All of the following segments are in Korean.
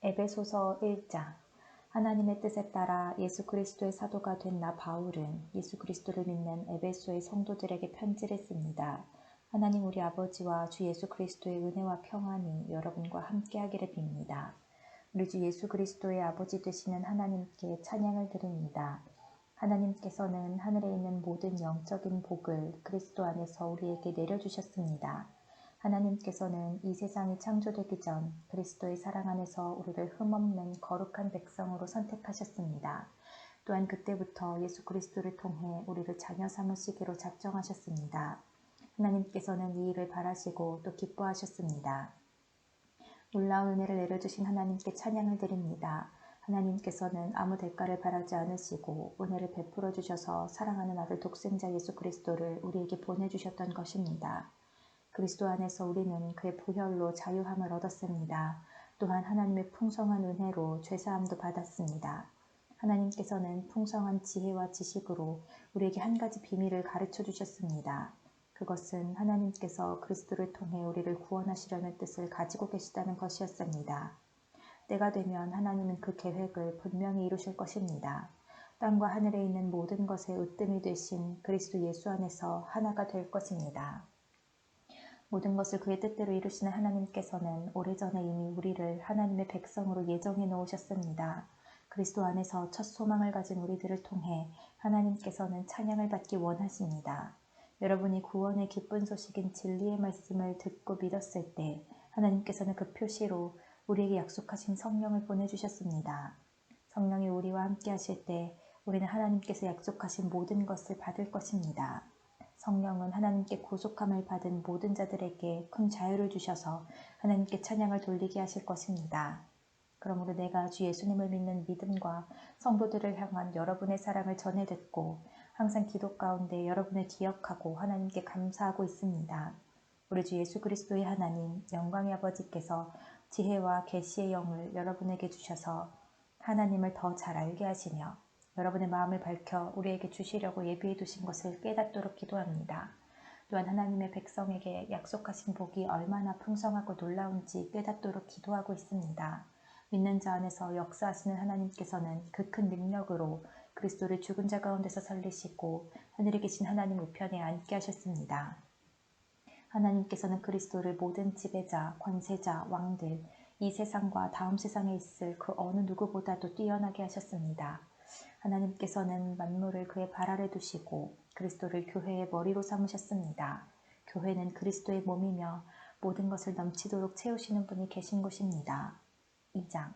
에베소서 1장. 하나님의 뜻에 따라 예수 그리스도의 사도가 된 나 바울은 예수 그리스도를 믿는 에베소의 성도들에게 편지를 씁니다. 하나님 우리 아버지와 주 예수 그리스도의 은혜와 평안이 여러분과 함께하기를 빕니다. 우리 주 예수 그리스도의 아버지 되시는 하나님께 찬양을 드립니다. 하나님께서는 하늘에 있는 모든 영적인 복을 그리스도 안에서 우리에게 내려주셨습니다. 하나님께서는 이 세상이 창조되기 전 그리스도의 사랑 안에서 우리를 흠없는 거룩한 백성으로 선택하셨습니다. 또한 그때부터 예수 그리스도를 통해 우리를 자녀 삼으시기로 작정하셨습니다. 하나님께서는 이 일을 바라시고 또 기뻐하셨습니다. 놀라운 은혜를 내려주신 하나님께 찬양을 드립니다. 하나님께서는 아무 대가를 바라지 않으시고 은혜를 베풀어 주셔서 사랑하는 아들 독생자 예수 그리스도를 우리에게 보내주셨던 것입니다. 그리스도 안에서 우리는 그의 보혈로 자유함을 얻었습니다. 또한 하나님의 풍성한 은혜로 죄사함도 받았습니다. 하나님께서는 풍성한 지혜와 지식으로 우리에게 한 가지 비밀을 가르쳐 주셨습니다. 그것은 하나님께서 그리스도를 통해 우리를 구원하시려는 뜻을 가지고 계시다는 것이었습니다. 때가 되면 하나님은 그 계획을 분명히 이루실 것입니다. 땅과 하늘에 있는 모든 것의 으뜸이 되신 그리스도 예수 안에서 하나가 될 것입니다. 모든 것을 그의 뜻대로 이루시는 하나님께서는 오래전에 이미 우리를 하나님의 백성으로 예정해 놓으셨습니다. 그리스도 안에서 첫 소망을 가진 우리들을 통해 하나님께서는 찬양을 받기 원하십니다. 여러분이 구원의 기쁜 소식인 진리의 말씀을 듣고 믿었을 때 하나님께서는 그 표시로 우리에게 약속하신 성령을 보내주셨습니다. 성령이 우리와 함께 하실 때 우리는 하나님께서 약속하신 모든 것을 받을 것입니다. 성령은 하나님께 구속함을 받은 모든 자들에게 큰 자유를 주셔서 하나님께 찬양을 돌리게 하실 것입니다. 그러므로 내가 주 예수님을 믿는 믿음과 성도들을 향한 여러분의 사랑을 전해 듣고 항상 기도 가운데 여러분을 기억하고 하나님께 감사하고 있습니다. 우리 주 예수 그리스도의 하나님, 영광의 아버지께서 지혜와 계시의 영을 여러분에게 주셔서 하나님을 더 잘 알게 하시며 여러분의 마음을 밝혀 우리에게 주시려고 예비해 두신 것을 깨닫도록 기도합니다. 또한 하나님의 백성에게 약속하신 복이 얼마나 풍성하고 놀라운지 깨닫도록 기도하고 있습니다. 믿는 자 안에서 역사하시는 하나님께서는 그 큰 능력으로 그리스도를 죽은 자 가운데서 살리시고 하늘에 계신 하나님 우편에 앉게 하셨습니다. 하나님께서는 그리스도를 모든 지배자, 권세자, 왕들, 이 세상과 다음 세상에 있을 그 어느 누구보다도 뛰어나게 하셨습니다. 하나님께서는 만물을 그의 발 아래 두시고 그리스도를 교회의 머리로 삼으셨습니다. 교회는 그리스도의 몸이며 모든 것을 넘치도록 채우시는 분이 계신 곳입니다. 2장.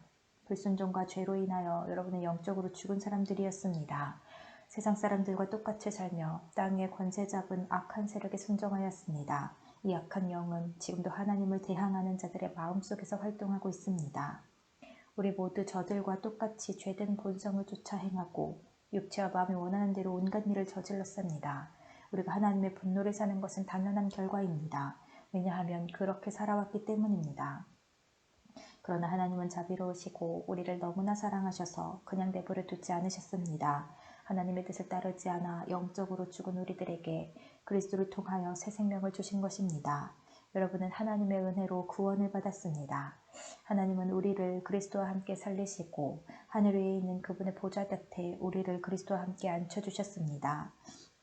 불순종과 죄로 인하여 여러분은 영적으로 죽은 사람들이었습니다. 세상 사람들과 똑같이 살며 땅의 권세 잡은 악한 세력에 순종하였습니다. 이 악한 영은 지금도 하나님을 대항하는 자들의 마음속에서 활동하고 있습니다. 우리 모두 저들과 똑같이 죄된 본성을 쫓아 행하고 육체와 마음이 원하는 대로 온갖 일을 저질렀습니다. 우리가 하나님의 분노를 사는 것은 당연한 결과입니다. 왜냐하면 그렇게 살아왔기 때문입니다. 그러나 하나님은 자비로우시고 우리를 너무나 사랑하셔서 그냥 내버려 두지 않으셨습니다. 하나님의 뜻을 따르지 않아 영적으로 죽은 우리들에게 그리스도를 통하여 새 생명을 주신 것입니다. 여러분은 하나님의 은혜로 구원을 받았습니다. 하나님은 우리를 그리스도와 함께 살리시고 하늘 위에 있는 그분의 보좌 곁에 우리를 그리스도와 함께 앉혀주셨습니다.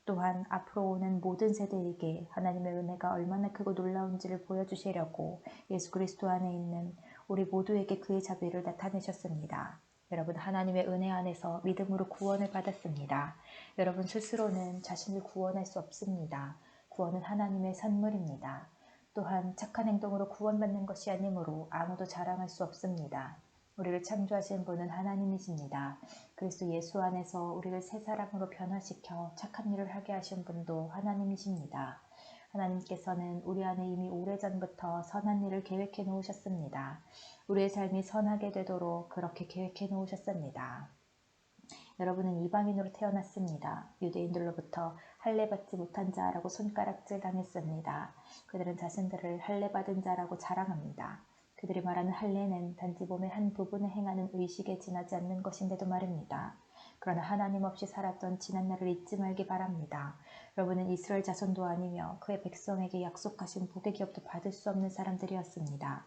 또한 앞으로 오는 모든 세대에게 하나님의 은혜가 얼마나 크고 놀라운지를 보여주시려고 예수 그리스도 안에 있는 우리 모두에게 그의 자비를 나타내셨습니다. 여러분 하나님의 은혜 안에서 믿음으로 구원을 받았습니다. 여러분 스스로는 자신을 구원할 수 없습니다. 구원은 하나님의 선물입니다. 또한 착한 행동으로 구원받는 것이 아니므로 아무도 자랑할 수 없습니다. 우리를 창조하신 분은 하나님이십니다. 그리스도 예수 안에서 우리를 새 사람으로 변화시켜 착한 일을 하게 하신 분도 하나님이십니다. 하나님께서는 우리 안에 이미 오래전부터 선한 일을 계획해 놓으셨습니다. 우리의 삶이 선하게 되도록 그렇게 계획해 놓으셨습니다. 여러분은 이방인으로 태어났습니다. 유대인들로부터 할례받지 못한 자라고 손가락질 당했습니다. 그들은 자신들을 할례받은 자라고 자랑합니다. 그들이 말하는 할례는 단지 몸의 한 부분에 행하는 의식에 지나지 않는 것인데도 말입니다. 그러나 하나님 없이 살았던 지난날을 잊지 말기 바랍니다. 여러분은 이스라엘 자손도 아니며 그의 백성에게 약속하신 복의 기업도 받을 수 없는 사람들이었습니다.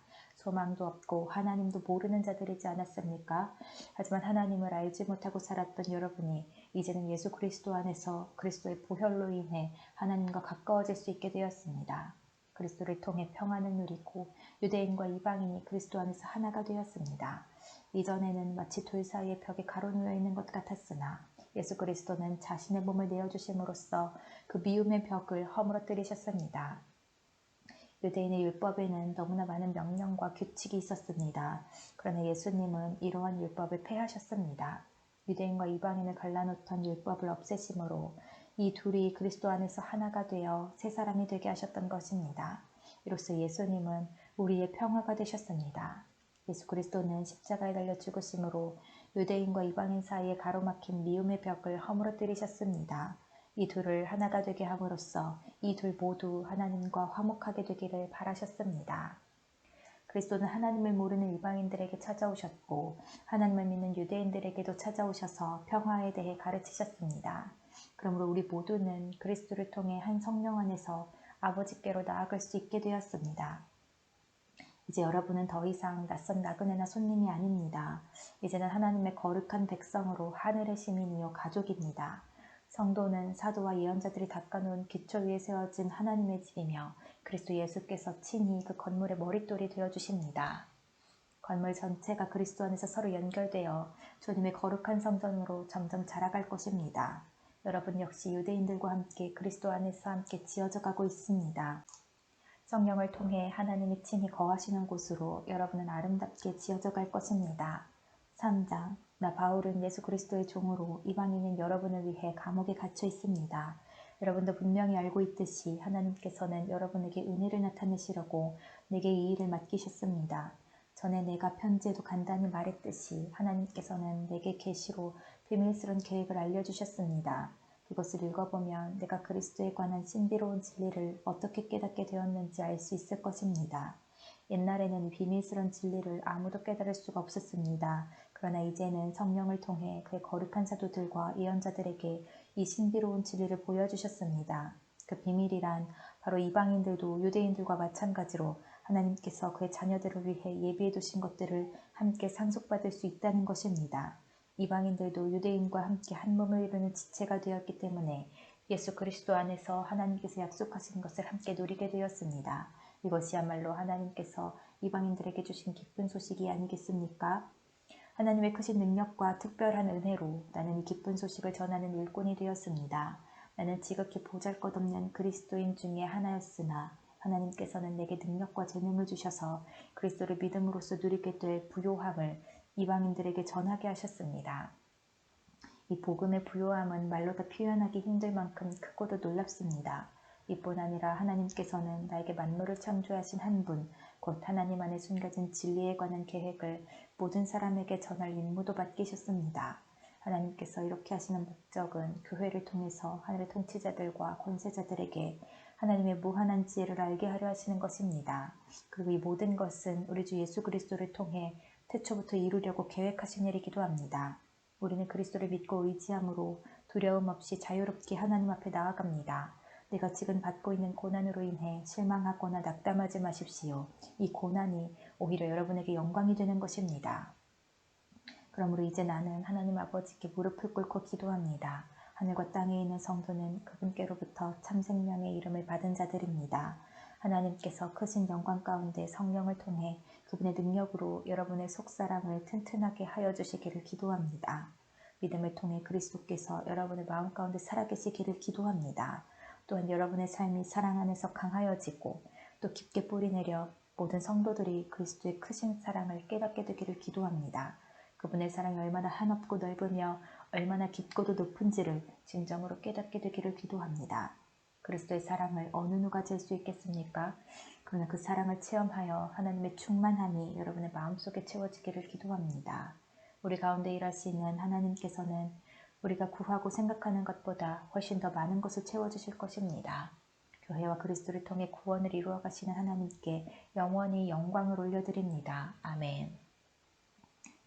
소망도 없고 하나님도 모르는 자들이지 않았습니까? 하지만 하나님을 알지 못하고 살았던 여러분이 이제는 예수 그리스도 안에서 그리스도의 보혈로 인해 하나님과 가까워질 수 있게 되었습니다. 그리스도를 통해 평안을 누리고 유대인과 이방인이 그리스도 안에서 하나가 되었습니다. 이전에는 마치 돌 사이에 벽에 가로놓여 있는 것 같았으나 예수 그리스도는 자신의 몸을 내어주심으로써 그 미움의 벽을 허물어뜨리셨습니다. 유대인의 율법에는 너무나 많은 명령과 규칙이 있었습니다. 그러나 예수님은 이러한 율법을 폐하셨습니다. 유대인과 이방인을 갈라놓던 율법을 없애심으로 이 둘이 그리스도 안에서 하나가 되어 새 사람이 되게 하셨던 것입니다. 이로써 예수님은 우리의 평화가 되셨습니다. 예수 그리스도는 십자가에 달려 죽으심으로 유대인과 이방인 사이에 가로막힌 미움의 벽을 허물어뜨리셨습니다. 이 둘을 하나가 되게 함으로써 이 둘 모두 하나님과 화목하게 되기를 바라셨습니다. 그리스도는 하나님을 모르는 이방인들에게 찾아오셨고 하나님을 믿는 유대인들에게도 찾아오셔서 평화에 대해 가르치셨습니다. 그러므로 우리 모두는 그리스도를 통해 한 성령 안에서 아버지께로 나아갈 수 있게 되었습니다. 이제 여러분은 더 이상 낯선 나그네나 손님이 아닙니다. 이제는 하나님의 거룩한 백성으로 하늘의 시민이요 가족입니다. 성도는 사도와 예언자들이 닦아놓은 기초 위에 세워진 하나님의 집이며 그리스도 예수께서 친히 그 건물의 머릿돌이 되어주십니다. 건물 전체가 그리스도 안에서 서로 연결되어 주님의 거룩한 성전으로 점점 자라갈 것입니다. 여러분 역시 유대인들과 함께 그리스도 안에서 함께 지어져 가고 있습니다. 성령을 통해 하나님이 친히 거하시는 곳으로 여러분은 아름답게 지어져 갈 것입니다. 3장 나 바울은 예수 그리스도의 종으로 이방인인 여러분을 위해 감옥에 갇혀 있습니다. 여러분도 분명히 알고 있듯이 하나님께서는 여러분에게 은혜를 나타내시려고 내게 이 일을 맡기셨습니다. 전에 내가 편지에도 간단히 말했듯이 하나님께서는 내게 계시로 비밀스러운 계획을 알려주셨습니다. 이것을 읽어보면 내가 그리스도에 관한 신비로운 진리를 어떻게 깨닫게 되었는지 알 수 있을 것입니다. 옛날에는 비밀스러운 진리를 아무도 깨달을 수가 없었습니다. 그러나 이제는 성령을 통해 그의 거룩한 사도들과 예언자들에게 이 신비로운 진리를 보여주셨습니다. 그 비밀이란 바로 이방인들도 유대인들과 마찬가지로 하나님께서 그의 자녀들을 위해 예비해 두신 것들을 함께 상속받을 수 있다는 것입니다. 이방인들도 유대인과 함께 한 몸을 이루는 지체가 되었기 때문에 예수 그리스도 안에서 하나님께서 약속하신 것을 함께 누리게 되었습니다. 이것이야말로 하나님께서 이방인들에게 주신 기쁜 소식이 아니겠습니까? 하나님의 크신 능력과 특별한 은혜로 나는 이 기쁜 소식을 전하는 일꾼이 되었습니다. 나는 지극히 보잘것없는 그리스도인 중에 하나였으나 하나님께서는 내게 능력과 재능을 주셔서 그리스도를 믿음으로써 누리게 될 부요함을 이방인들에게 전하게 하셨습니다. 이 복음의 부요함은 말로 다 표현하기 힘들 만큼 크고도 놀랍습니다. 이뿐 아니라 하나님께서는 나에게 만물을 창조하신 한 분, 곧 하나님 안에 숨겨진 진리에 관한 계획을 모든 사람에게 전할 임무도 맡기셨습니다. 하나님께서 이렇게 하시는 목적은 교회를 통해서 하늘의 통치자들과 권세자들에게 하나님의 무한한 지혜를 알게 하려 하시는 것입니다. 그리고 이 모든 것은 우리 주 예수 그리스도를 통해 태초부터 이루려고 계획하신 일이기도 합니다. 우리는 그리스도를 믿고 의지함으로 두려움 없이 자유롭게 하나님 앞에 나아갑니다. 내가 지금 받고 있는 고난으로 인해 실망하거나 낙담하지 마십시오. 이 고난이 오히려 여러분에게 영광이 되는 것입니다. 그러므로 이제 나는 하나님 아버지께 무릎을 꿇고 기도합니다. 하늘과 땅에 있는 성도는 그분께로부터 참 생명의 이름을 받은 자들입니다. 하나님께서 크신 영광 가운데 성령을 통해 그분의 능력으로 여러분의 속사람을 튼튼하게 하여 주시기를 기도합니다. 믿음을 통해 그리스도께서 여러분의 마음 가운데 살아계시기를 기도합니다. 또한 여러분의 삶이 사랑 안에서 강하여지고 또 깊게 뿌리내려 모든 성도들이 그리스도의 크신 사랑을 깨닫게 되기를 기도합니다. 그분의 사랑이 얼마나 한없고 넓으며 얼마나 깊고도 높은지를 진정으로 깨닫게 되기를 기도합니다. 그리스도의 사랑을 어느 누가 잴 수 있겠습니까? 그러나 그 사랑을 체험하여 하나님의 충만함이 여러분의 마음속에 채워지기를 기도합니다. 우리 가운데 일하시는 하나님께서는 우리가 구하고 생각하는 것보다 훨씬 더 많은 것을 채워주실 것입니다. 교회와 그리스도를 통해 구원을 이루어 가시는 하나님께 영원히 영광을 올려드립니다. 아멘.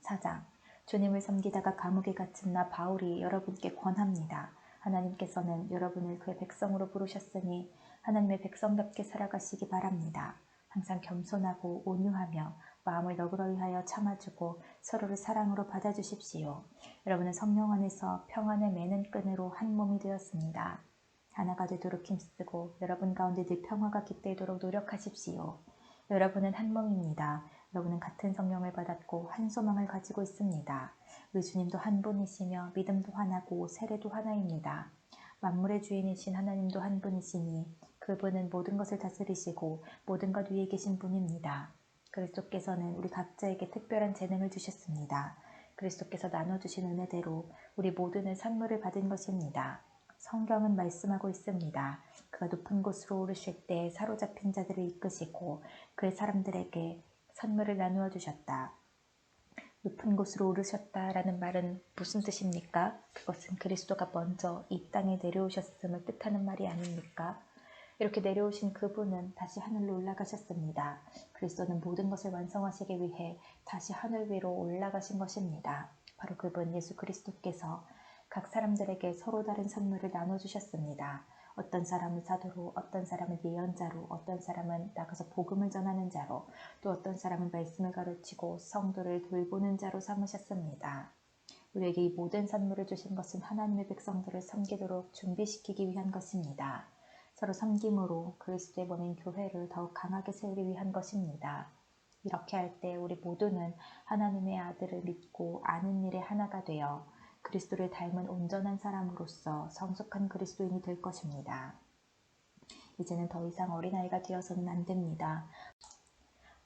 4장 주님을 섬기다가 감옥에 갇힌 나 바울이 여러분께 권합니다. 하나님께서는 여러분을 그의 백성으로 부르셨으니 하나님의 백성답게 살아가시기 바랍니다. 항상 겸손하고 온유하며 마음을 너그러이 하여 참아주고 서로를 사랑으로 받아주십시오. 여러분은 성령 안에서 평안을 매는 끈으로 한 몸이 되었습니다. 하나가 되도록 힘쓰고 여러분 가운데 늘 평화가 깃들도록 노력하십시오. 여러분은 한 몸입니다. 여러분은 같은 성령을 받았고 한 소망을 가지고 있습니다. 우리 주님도 한 분이시며 믿음도 하나고 세례도 하나입니다. 만물의 주인이신 하나님도 한 분이시니 그분은 모든 것을 다스리시고 모든 것 위에 계신 분입니다. 그리스도께서는 우리 각자에게 특별한 재능을 주셨습니다. 그리스도께서 나눠주신 은혜대로 우리 모두는 선물을 받은 것입니다. 성경은 말씀하고 있습니다. 그가 높은 곳으로 오르실 때 사로잡힌 자들을 이끄시고 그 사람들에게 선물을 나누어 주셨다. 높은 곳으로 오르셨다라는 말은 무슨 뜻입니까? 그것은 그리스도가 먼저 이 땅에 내려오셨음을 뜻하는 말이 아닙니까? 이렇게 내려오신 그분은 다시 하늘로 올라가셨습니다. 그리스도는 모든 것을 완성하시기 위해 다시 하늘 위로 올라가신 것입니다. 바로 그분 예수 그리스도께서 각 사람들에게 서로 다른 선물을 나눠주셨습니다. 어떤 사람은 사도로, 어떤 사람은 예언자로, 어떤 사람은 나가서 복음을 전하는 자로, 또 어떤 사람은 말씀을 가르치고 성도를 돌보는 자로 삼으셨습니다. 우리에게 이 모든 선물을 주신 것은 하나님의 백성들을 섬기도록 준비시키기 위한 것입니다. 서로 섬김으로 그리스도의 몸인 교회를 더욱 강하게 세우기 위한 것입니다. 이렇게 할 때 우리 모두는 하나님의 아들을 믿고 아는 일에 하나가 되어 그리스도를 닮은 온전한 사람으로서 성숙한 그리스도인이 될 것입니다. 이제는 더 이상 어린아이가 되어서는 안 됩니다.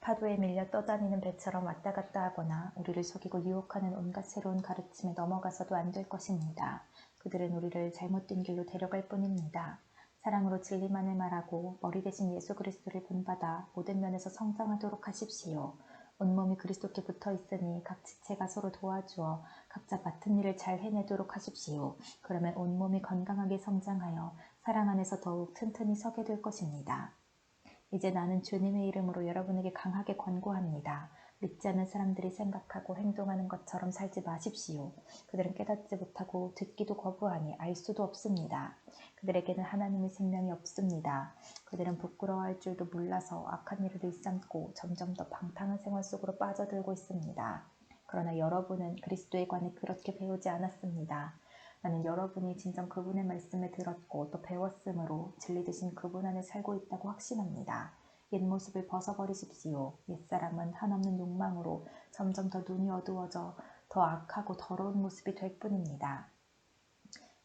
파도에 밀려 떠다니는 배처럼 왔다 갔다 하거나 우리를 속이고 유혹하는 온갖 새로운 가르침에 넘어가서도 안 될 것입니다. 그들은 우리를 잘못된 길로 데려갈 뿐입니다. 사랑으로 진리만을 말하고 머리 대신 예수 그리스도를 본받아 모든 면에서 성장하도록 하십시오. 온몸이 그리스도께 붙어 있으니 각 지체가 서로 도와주어 각자 맡은 일을 잘 해내도록 하십시오. 그러면 온몸이 건강하게 성장하여 사랑 안에서 더욱 튼튼히 서게 될 것입니다. 이제 나는 주님의 이름으로 여러분에게 강하게 권고합니다. 믿지 않는 사람들이 생각하고 행동하는 것처럼 살지 마십시오. 그들은 깨닫지 못하고 듣기도 거부하니 알 수도 없습니다. 그들에게는 하나님의 생명이 없습니다. 그들은 부끄러워할 줄도 몰라서 악한 일을 일삼고 점점 더 방탕한 생활 속으로 빠져들고 있습니다. 그러나 여러분은 그리스도에 관해 그렇게 배우지 않았습니다. 나는 여러분이 진정 그분의 말씀을 들었고 또 배웠으므로 진리 되신 그분 안에 살고 있다고 확신합니다. 옛 모습을 벗어버리십시오. 옛사람은 한없는 욕망으로 점점 더 눈이 어두워져 더 악하고 더러운 모습이 될 뿐입니다.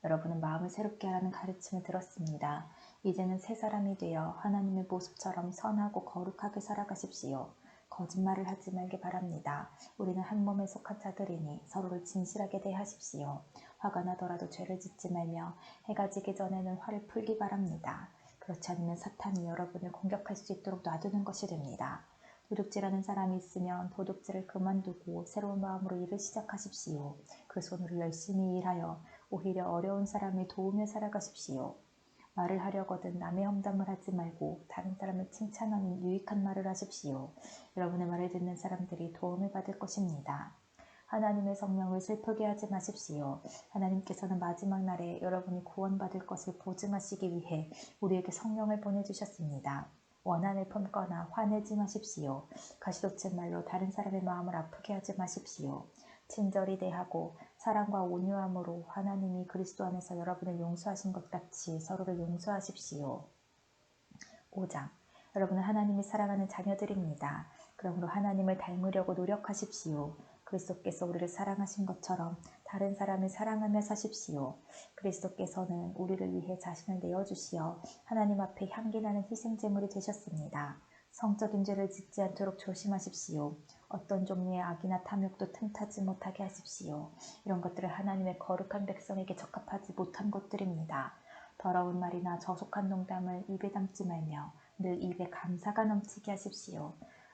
여러분은 마음을 새롭게 하라는 가르침을 들었습니다. 이제는 새 사람이 되어 하나님의 모습처럼 선하고 거룩하게 살아가십시오. 거짓말을 하지 말기 바랍니다. 우리는 한 몸에 속한 자들이니 서로를 진실하게 대하십시오. 화가 나더라도 죄를 짓지 말며 해가 지기 전에는 화를 풀기 바랍니다. 그렇지 않으면 사탄이 여러분을 공격할 수 있도록 놔두는 것이 됩니다. 도둑질하는 사람이 있으면 도둑질을 그만두고 새로운 마음으로 일을 시작하십시오. 그 손으로 열심히 일하여 오히려 어려운 사람을 도우며 살아가십시오. 말을 하려거든 남의 험담을 하지 말고 다른 사람을 칭찬하는 유익한 말을 하십시오. 여러분의 말을 듣는 사람들이 도움을 받을 것입니다. 하나님의 성령을 슬프게 하지 마십시오. 하나님께서는 마지막 날에 여러분이 구원받을 것을 보증하시기 위해 우리에게 성령을 보내주셨습니다. 원한을 품거나 화내지 마십시오. 가시돋친 말로 다른 사람의 마음을 아프게 하지 마십시오. 친절히 대하고 사랑과 온유함으로 하나님이 그리스도 안에서 여러분을 용서하신 것 같이 서로를 용서하십시오. 5장. 여러분은 하나님이 사랑하는 자녀들입니다. 그러므로 하나님을 닮으려고 노력하십시오. 그리스도께서 우리를 사랑하신 것처럼 다른 사람을 사랑하며 사십시오. 그리스도께서는 우리를 위해 자신을 내어주시어 하나님 앞에 향기나는 희생제물이 되셨습니다. 성적인 죄를 짓지 않도록 조심하십시오. 어떤 종류의 악이나 탐욕도 틈타지 못하게 하십시오. 이런 것들은 하나님의 거룩한 백성에게 적합하지 못한 것들입니다. 더러운 말이나 저속한 농담을 입에 담지 말며 늘 입에 감사가 넘치게 하십시오.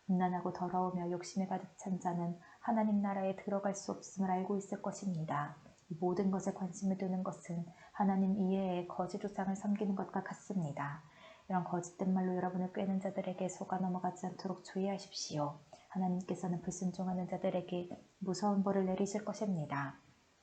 음란하고 더러우며 욕심에 가득 찬 자는 하나님 나라에 들어갈 수 없음을 알고 있을 것입니다. 이 모든 것에 관심을 두는 것은 하나님 이외의 거짓 우상을 섬기는 것과 같습니다. 이런 거짓된 말로 여러분을 꿰는 자들에게 속아 넘어가지 않도록 주의하십시오. 하나님께서는 불순종하는 자들에게 무서운 벌을 내리실 것입니다.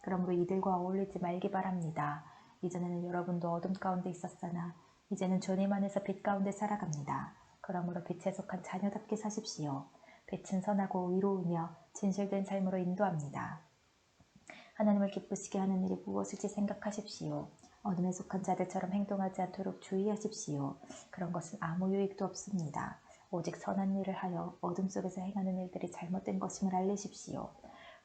그러므로 이들과 어울리지 말기 바랍니다. 이전에는 여러분도 어둠 가운데 있었으나 이제는 주님 안에서 빛 가운데 살아갑니다. 그러므로 빛에 속한 자녀답게 사십시오. 빛은 선하고 의로우며 진실된 삶으로 인도합니다. 하나님을 기쁘시게 하는 일이 무엇일지 생각하십시오. 어둠에 속한 자들처럼 행동하지 않도록 주의하십시오. 그런 것은 아무 유익도 없습니다. 오직 선한 일을 하여 어둠 속에서 행하는 일들이 잘못된 것임을 알리십시오.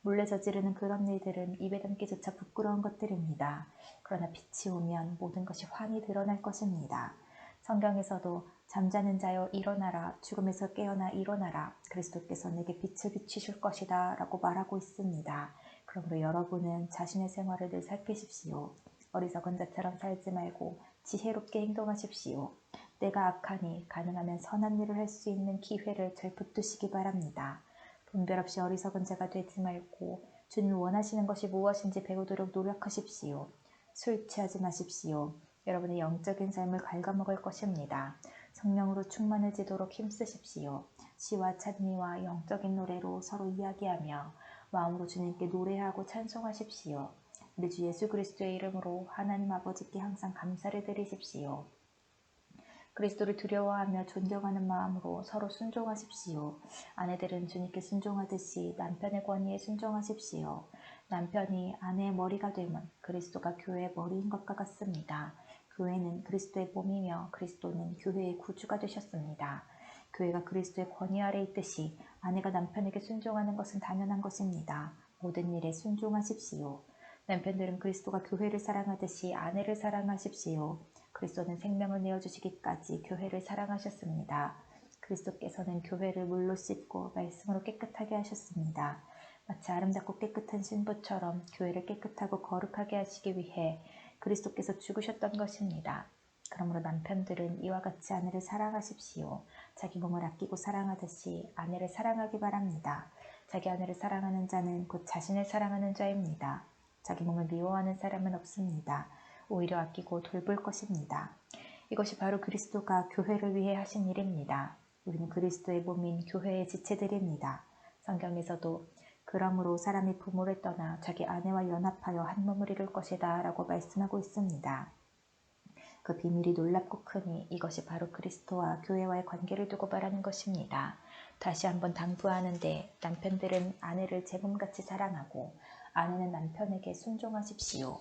몰래 저지르는 그런 일들은 입에 담기조차 부끄러운 것들입니다. 그러나 빛이 오면 모든 것이 환히 드러날 것입니다. 성경에서도 잠자는 자여 일어나라, 죽음에서 깨어나 일어나라, 그리스도께서 내게 빛을 비추실 것이다 라고 말하고 있습니다. 그러므로 여러분은 자신의 생활을 늘 살피십시오. 어리석은 자처럼 살지 말고 지혜롭게 행동하십시오. 내가 악하니 가능하면 선한 일을 할 수 있는 기회를 잘 붙드시기 바랍니다. 분별 없이 어리석은 자가 되지 말고 주님이 원하시는 것이 무엇인지 배우도록 노력하십시오. 술 취하지 마십시오. 여러분의 영적인 삶을 갉아먹을 것입니다. 성령으로 충만해지도록 힘쓰십시오. 시와 찬미와 영적인 노래로 서로 이야기하며 마음으로 주님께 노래하고 찬송하십시오. 우리 주 예수 그리스도의 이름으로 하나님 아버지께 항상 감사를 드리십시오. 그리스도를 두려워하며 존경하는 마음으로 서로 순종하십시오. 아내들은 주님께 순종하듯이 남편의 권위에 순종하십시오. 남편이 아내의 머리가 되면 그리스도가 교회의 머리인 것과 같습니다. 교회는 그리스도의 몸이며 그리스도는 교회의 구주가 되셨습니다. 교회가 그리스도의 권위 아래 있듯이 아내가 남편에게 순종하는 것은 당연한 것입니다. 모든 일에 순종하십시오. 남편들은 그리스도가 교회를 사랑하듯이 아내를 사랑하십시오. 그리스도는 생명을 내어주시기까지 교회를 사랑하셨습니다. 그리스도께서는 교회를 물로 씻고 말씀으로 깨끗하게 하셨습니다. 마치 아름답고 깨끗한 신부처럼 교회를 깨끗하고 거룩하게 하시기 위해 그리스도께서 죽으셨던 것입니다. 그러므로 남편들은 이와 같이 아내를 사랑하십시오. 자기 몸을 아끼고 사랑하듯이 아내를 사랑하기 바랍니다. 자기 아내를 사랑하는 자는 곧 자신을 사랑하는 자입니다. 자기 몸을 미워하는 사람은 없습니다. 오히려 아끼고 돌볼 것입니다. 이것이 바로 그리스도가 교회를 위해 하신 일입니다. 우리는 그리스도의 몸인 교회의 지체들입니다. 성경에서도 그러므로 사람이 부모를 떠나 자기 아내와 연합하여 한 몸을 이룰 것이다 라고 말씀하고 있습니다. 그 비밀이 놀랍고 크니 이것이 바로 그리스도와 교회와의 관계를 두고 말하는 것입니다. 다시 한번 당부하는데 남편들은 아내를 제 몸같이 사랑하고 아내는 남편에게 순종하십시오.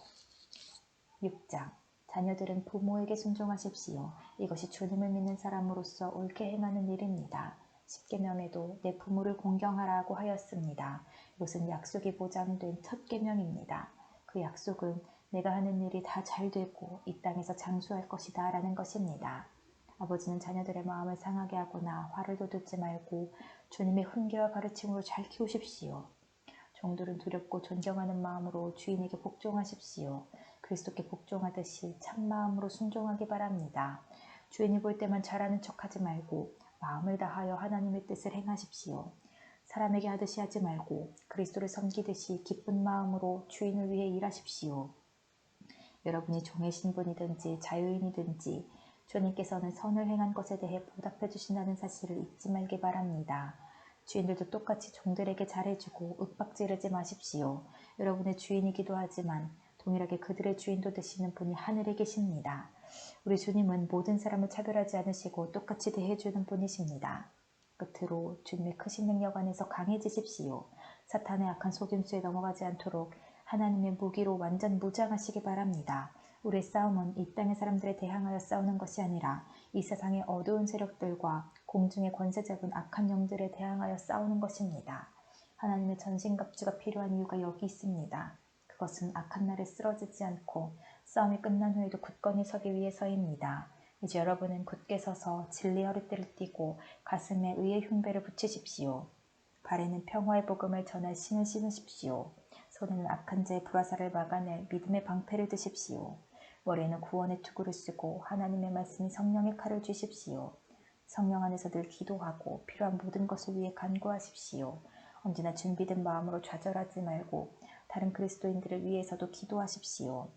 6장 자녀들은 부모에게 순종하십시오. 이것이 주님을 믿는 사람으로서 옳게 행하는 일입니다. 십계명에도 내 부모를 공경하라고 하였습니다. 이것은 약속이 보장된 첫 계명입니다. 그 약속은 내가 하는 일이 다 잘 되고 이 땅에서 장수할 것이다 라는 것입니다. 아버지는 자녀들의 마음을 상하게 하거나 화를 돋우지 말고 주님의 훈계와 가르침으로 잘 키우십시오. 종들은 두렵고 존경하는 마음으로 주인에게 복종하십시오. 그리스도께 복종하듯이 참마음으로 순종하기 바랍니다. 주인이 볼 때만 잘하는 척하지 말고 마음을 다하여 하나님의 뜻을 행하십시오. 사람에게 하듯이 하지 말고 그리스도를 섬기듯이 기쁜 마음으로 주인을 위해 일하십시오. 여러분이 종의 신분이든지 자유인이든지 주님께서는 선을 행한 것에 대해 보답해 주신다는 사실을 잊지 말기 바랍니다. 주인들도 똑같이 종들에게 잘해주고 윽박지르지 마십시오. 여러분의 주인이기도 하지만 동일하게 그들의 주인도 되시는 분이 하늘에 계십니다. 우리 주님은 모든 사람을 차별하지 않으시고 똑같이 대해주는 분이십니다. 끝으로 주님의 크신 능력 안에서 강해지십시오. 사탄의 악한 속임수에 넘어가지 않도록 하나님의 무기로 완전 무장하시기 바랍니다. 우리의 싸움은 이 땅의 사람들에 대항하여 싸우는 것이 아니라 이 세상의 어두운 세력들과 공중의 권세 잡은 악한 영들에 대항하여 싸우는 것입니다. 하나님의 전신갑주가 필요한 이유가 여기 있습니다. 그것은 악한 날에 쓰러지지 않고 싸움이 끝난 후에도 굳건히 서기 위해서입니다. 이제 여러분은 굳게 서서 진리의 허리띠를 띠고 가슴에 의의 흉배를 붙이십시오. 발에는 평화의 복음을 전할 신을 신으십시오. 손에는 악한 자의 불화살을 막아낼 믿음의 방패를 드십시오. 머리에는 구원의 투구를 쓰고 하나님의 말씀이 성령의 칼을 쥐십시오. 성령 안에서 늘 기도하고 필요한 모든 것을 위해 간구하십시오. 언제나 준비된 마음으로 좌절하지 말고 다른 그리스도인들을 위해서도 기도하십시오.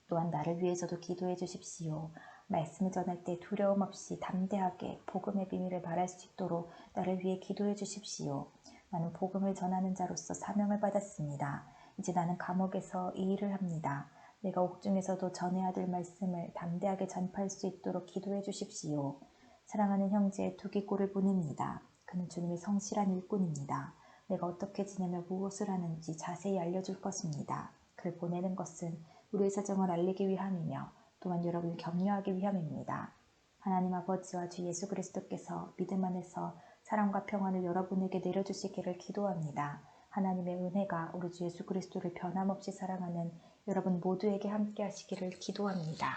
또한 나를 위해서도 기도해 주십시오. 말씀을 전할 때 두려움 없이 담대하게 복음의 비밀을 말할 수 있도록 나를 위해 기도해 주십시오. 나는 복음을 전하는 자로서 사명을 받았습니다. 이제 나는 감옥에서 이 일을 합니다. 내가 옥중에서도 전해야 될 말씀을 담대하게 전파할 수 있도록 기도해 주십시오. 사랑하는 형제 두기고를 보냅니다. 그는 주님의 성실한 일꾼입니다. 내가 어떻게 지내며 무엇을 하는지 자세히 알려줄 것입니다. 그를 보내는 것은 우리의 사정을 알리기 위함이며 또한 여러분을 격려하기 위함입니다. 하나님 아버지와 주 예수 그리스도께서 믿음 안에서 사랑과 평안을 여러분에게 내려주시기를 기도합니다. 하나님의 은혜가 우리 주 예수 그리스도를 변함없이 사랑하는 여러분 모두에게 함께 하시기를 기도합니다.